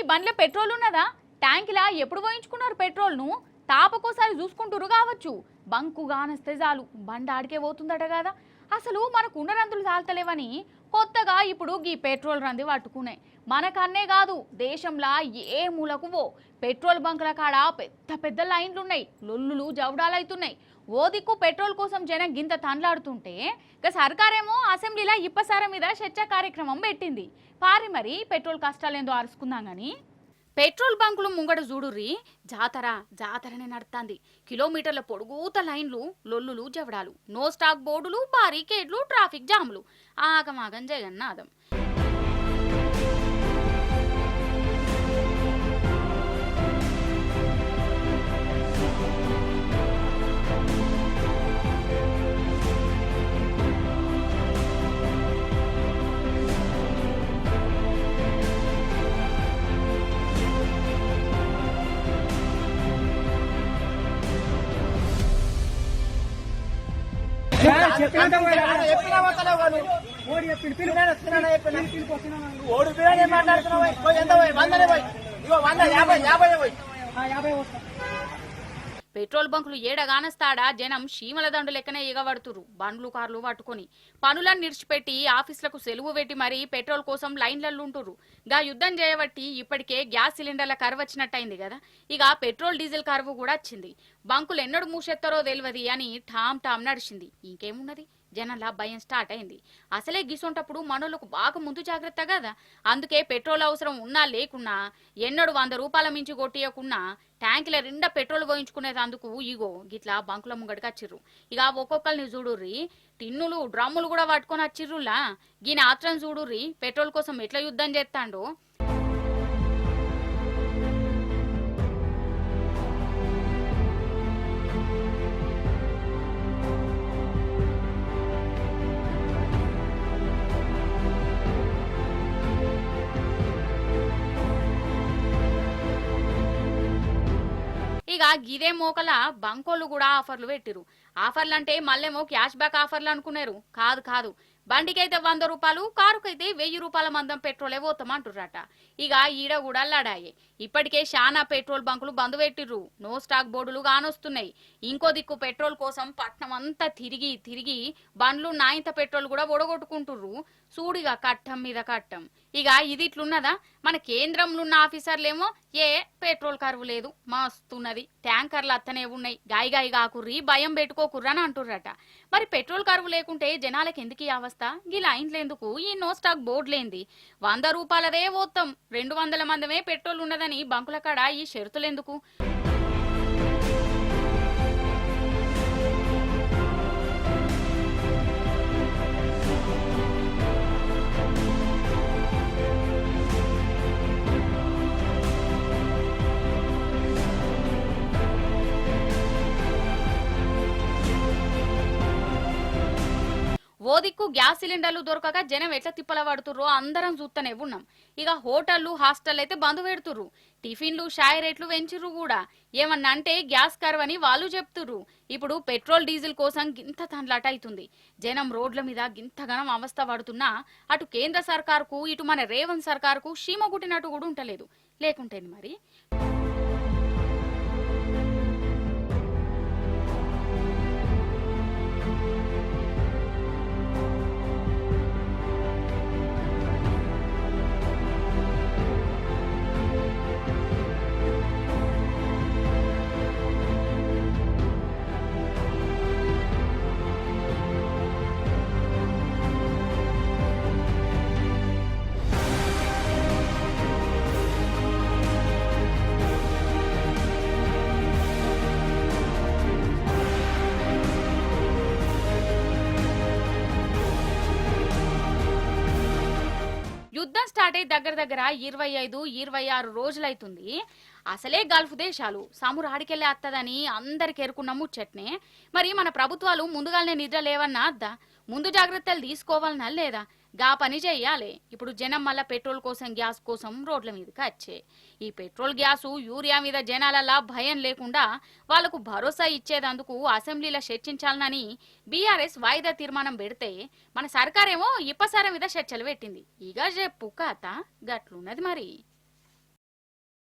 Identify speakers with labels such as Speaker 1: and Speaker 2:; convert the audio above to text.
Speaker 1: బండ్ల petrol ఉన్నదా? ట్యాంకిలా ఎప్పుడు పోయించుకున్నారు పెట్రోల్ను? తాపకోసారి చూసుకుంటురు కావచ్చు. బంకు గానస్తే చాలు బండ ఆడికే పోతుందట కదా. అసలు మనకు ఉన్న రందులు చాలతలేవని కొత్తగా ఇప్పుడు ఈ పెట్రోల్ రంది పట్టుకున్నాయి. మనకన్నే కాదు దేశంలో ఏ మూలకు పో పెట్రోల్ బంకుల కాడ పెద్ద పెద్ద లైన్లు ఉన్నాయి, లొల్లులు జవడాలు అవుతున్నాయి. ఓ దిక్కు పెట్రోల్ కోసం జనం గింత తండ్లాడుతుంటే ఇక సర్కారేమో అసెంబ్లీలో ఇప్పసార మీద చర్చ కార్యక్రమం పెట్టింది. పారి మరి పెట్రోల్ కష్టాలేందో అరుచుకుందాం గాని పెట్రోల్ బంకులు ముంగడ చూడుర్రి జాతరనే నడుతుంది. కిలోమీటర్ల పొడుగుత లైన్లు, లొల్లులు జవడాలు, నో స్టాక్ బోర్డులు, బారికేడ్లు, ట్రాఫిక్ జాములు, ఆగమాగం జగన్నాథం. పెట్రోల్ బంకులు ఏడగానస్తాడా జనం శీమల దండు లెక్కనే ఎగబడుతురు. బండ్లు కార్లు పట్టుకొని పనులను నిడిచిపెట్టి ఆఫీసులకు సెలవు పెట్టి మరీ పెట్రోల్ కోసం లైన్లలో ఉంటురు. గా యుద్ధం చేయబట్టి ఇప్పటికే గ్యాస్ సిలిండర్ల కరువు వచ్చినట్టయింది కదా. ఇక పెట్రోల్ డీజిల్ కరువు కూడా వచ్చింది. బంకులు ఎన్నడు మూసెత్తారో తెలియదు అని టామ్ నడిచింది. ఇంకేమున్నది, జనంలా భయం స్టార్ట్ అయింది. అసలే గిసొంటప్పుడు మనోళ్ళకు బాగా ముందు జాగ్రత్త కదా. అందుకే పెట్రోల్ అవసరం ఉన్నా లేకున్నా ఎన్నడు 100 రూపాయల మించి కొట్టియకున్నా ట్యాంకుల నిండా పెట్రోల్ పోయించుకునేందుకు ఇగో గిట్లా బంకుల ముంగడికి వచ్చిర్రు. ఇక ఒక్కొక్కరిని చూడుర్రి, టిన్నులు డ్రమ్ములు కూడా పట్టుకొని వచ్చిర్రులా. గీని ఆత్రం చూడుర్రి పెట్రోల్ కోసం ఎట్లా యుద్ధం చేస్తాండో. ఇక గిదే మోకల బంకోళ్ళు కూడా ఆఫర్లు పెట్టిరు. ఆఫర్లు అంటే మళ్ళేమో క్యాష్ బ్యాక్ ఆఫర్లు అనుకున్నారు. కాదు, బండికైతే 100 రూపాయలు, కారుకైతే 1000 రూపాయల మందం పెట్రోలే పోతామంటుర్రట. ఇక ఈడ కూడా లడాయి. ఇప్పటికే శానా పెట్రోల్ బంకులు బంద్ పెట్టిర్రు. నో స్టాక్ బోర్డులు కానొస్తున్నాయి. ఇంకో దిక్కు పెట్రోల్ కోసం పట్నం అంతా తిరిగి బండ్లు నాయింత పెట్రోల్ కూడా ఒడగొట్టుకుంటుర్రు. సూడిగా కట్టం మీద కట్టం. ఇక ఇది ఇట్లున్నదా, మన కేంద్రంలో ఉన్న ఆఫీసర్లేమో పెట్రోల్ కరువు లేదు, మస్తున్నది, ట్యాంకర్లు అత్తనే ఉన్నాయి, గాయి కాకుర్రి, భయం పెట్టుకోకుర్రి అని అంటుర్రట. మరి పెట్రోల్ కరువు లేకుంటే జనాలకు ఎందుకు ఈ అవస్థ? ఈ లైన్లేందుకు, ఈ నో స్టాక్ బోర్డులేంది? 100 రూపాయలదే పోతాం, 200 మందమే పెట్రోల్ ఉన్నదని బంకుల కాడ ఈ షరతులెందుకు? ఓ దిక్కు గ్యాస్ సిలిండర్లు దొరకక జనం ఎట్లా తిప్పల పడుతుర్రో అందరం చూస్తూనే ఉన్నాం. ఇక హోటళ్లు, హాస్టల్ అయితే బంద్ పెడుతుర్రు. టిఫిన్లు, షాయి రేట్లు పెంచిర్రు కూడా. ఏమన్నా అంటే గ్యాస్ కరువని వాళ్ళు చెప్తుర్రు. ఇప్పుడు పెట్రోల్ డీజిల్ కోసం గింత తండ్లాట అవుతుంది. జనం రోడ్ల మీద గింతగనం అవస్థ పడుతున్నా అటు కేంద్ర సర్కారుకు, ఇటు మన రేవంత్ సర్కారుకు షీమ గుట్టినట్టు కూడా ఉంటలేదు. లేకుంటేని మరి యుద్ధం స్టార్ట్ అయ్యి దగ్గర 25-26 రోజులైతుంది. అసలే గల్ఫ్ దేశాలు సమురాడికెళ్ళే అత్తదని అందరికి ఎరుకున్న ముచ్చట్నే. మరి మన ప్రభుత్వాలు ముందుగానే నిద్ర లేవన్నా అద్దా, ముందు జాగ్రత్తలు తీసుకోవాలన్నా లేదా? గా పని చెయ్యాలి. ఇప్పుడు జనం మళ్ళా పెట్రోల్ కోసం, గ్యాస్ కోసం రోడ్ల మీదకి వచ్చే. ఈ పెట్రోల్, గ్యాసు, యూరియా మీద జనాలలా భయం లేకుండా వాళ్లకు భరోసా ఇచ్చేదందుకు అసెంబ్లీలో చర్చించాలని బీఆర్ఎస్ వాయిదా తీర్మానం పెడితే మన సర్కారేమో ఇప్పసార మీద చర్చలు పెట్టింది. ఇక చెప్పు కథ గట్లున్నది మరి.